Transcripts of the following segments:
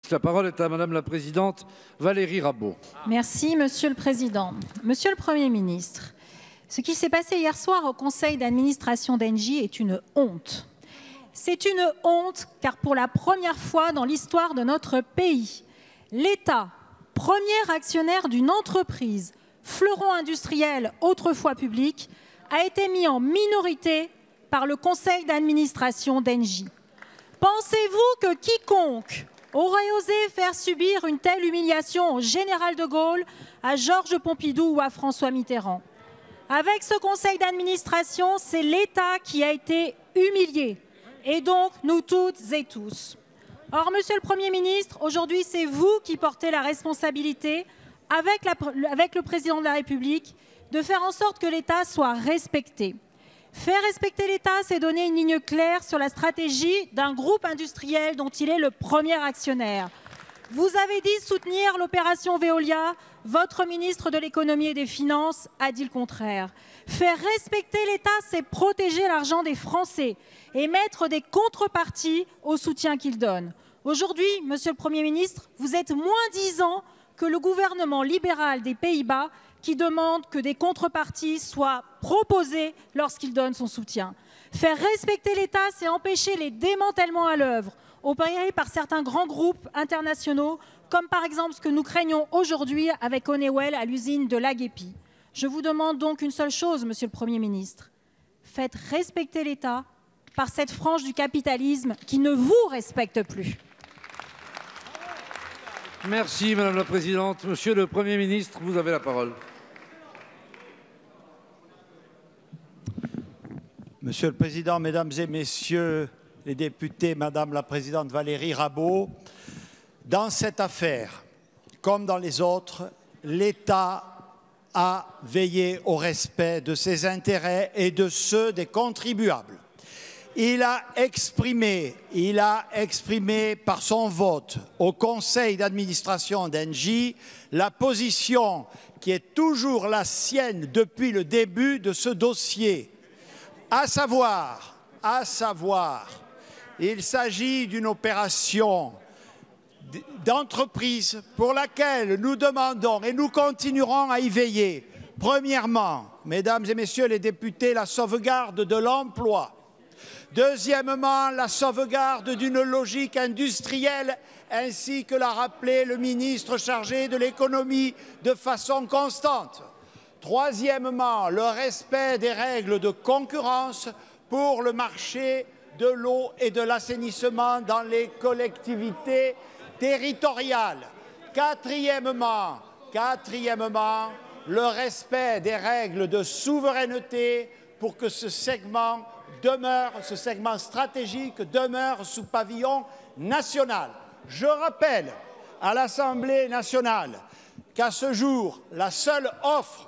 La parole est à Madame la présidente Valérie Rabault. Merci, Monsieur le Président. Monsieur le Premier ministre, ce qui s'est passé hier soir au conseil d'administration d'Engie est une honte. C'est une honte car pour la première fois dans l'histoire de notre pays, l'État, premier actionnaire d'une entreprise, fleuron industriel autrefois public, a été mis en minorité par le conseil d'administration d'Engie. Pensez-vous que quiconque aurait osé faire subir une telle humiliation au général de Gaulle, à Georges Pompidou ou à François Mitterrand? Avec ce conseil d'administration, c'est l'État qui a été humilié, et donc nous toutes et tous. Or, Monsieur le Premier ministre, aujourd'hui, c'est vous qui portez la responsabilité, avec le Président de la République, de faire en sorte que l'État soit respecté. Faire respecter l'État, c'est donner une ligne claire sur la stratégie d'un groupe industriel dont il est le premier actionnaire. Vous avez dit soutenir l'opération Veolia, votre ministre de l'économie et des finances a dit le contraire. Faire respecter l'État, c'est protéger l'argent des Français et mettre des contreparties au soutien qu'il donne. Aujourd'hui, Monsieur le Premier ministre, vous êtes moins-disant que le gouvernement libéral des Pays-Bas qui demande que des contreparties soient proposées lorsqu'il donne son soutien. Faire respecter l'État, c'est empêcher les démantèlements à l'œuvre, opérés par certains grands groupes internationaux, comme par exemple ce que nous craignons aujourd'hui avec Honeywell à l'usine de Laguépi. Je vous demande donc une seule chose, Monsieur le Premier ministre. Faites respecter l'État par cette frange du capitalisme qui ne vous respecte plus. Merci Madame la Présidente. Monsieur le Premier ministre, vous avez la parole. Monsieur le Président, Mesdames et Messieurs les députés, Madame la Présidente Valérie Rabault, dans cette affaire, comme dans les autres, l'État a veillé au respect de ses intérêts et de ceux des contribuables. Il a exprimé par son vote au conseil d'administration d'Engie la position qui est toujours la sienne depuis le début de ce dossier, à savoir, il s'agit d'une opération d'entreprise pour laquelle nous demandons et nous continuerons à y veiller. Premièrement, Mesdames et Messieurs les députés, la sauvegarde de l'emploi. Deuxièmement, la sauvegarde d'une logique industrielle, ainsi que l'a rappelé le ministre chargé de l'économie de façon constante. Troisièmement, le respect des règles de concurrence pour le marché de l'eau et de l'assainissement dans les collectivités territoriales. Quatrièmement, le respect des règles de souveraineté pour que ce segment stratégique demeure sous pavillon national. Je rappelle à l'Assemblée nationale qu'à ce jour, la seule offre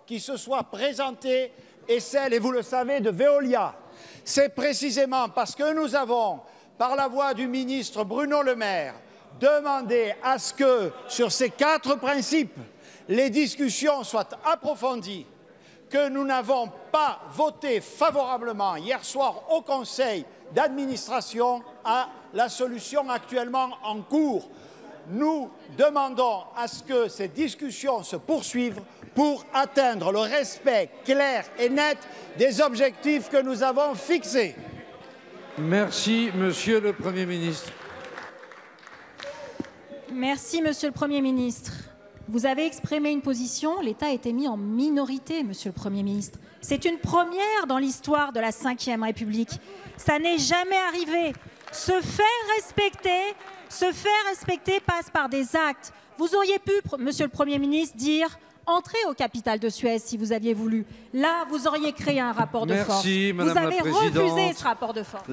qui se soit présentée est celle, et vous le savez, de Veolia. C'est précisément parce que nous avons, par la voix du ministre Bruno Le Maire, demandé à ce que, sur ces 4 principes, les discussions soient approfondies, que nous n'avons pas voté favorablement hier soir au Conseil d'administration à la solution actuellement en cours. Nous demandons à ce que ces discussions se poursuivent pour atteindre le respect clair et net des objectifs que nous avons fixés. Merci, Monsieur le Premier ministre. Merci, Monsieur le Premier ministre. Vous avez exprimé une position, l'État a été mis en minorité, Monsieur le Premier ministre. C'est une première dans l'histoire de la Ve République. Ça n'est jamais arrivé. Se faire respecter passe par des actes. Vous auriez pu, Monsieur le Premier ministre, dire « entrez au capital de Suez » si vous aviez voulu. Là, vous auriez créé un rapport de force. Merci, Madame la Présidente. Vous avez refusé ce rapport de force.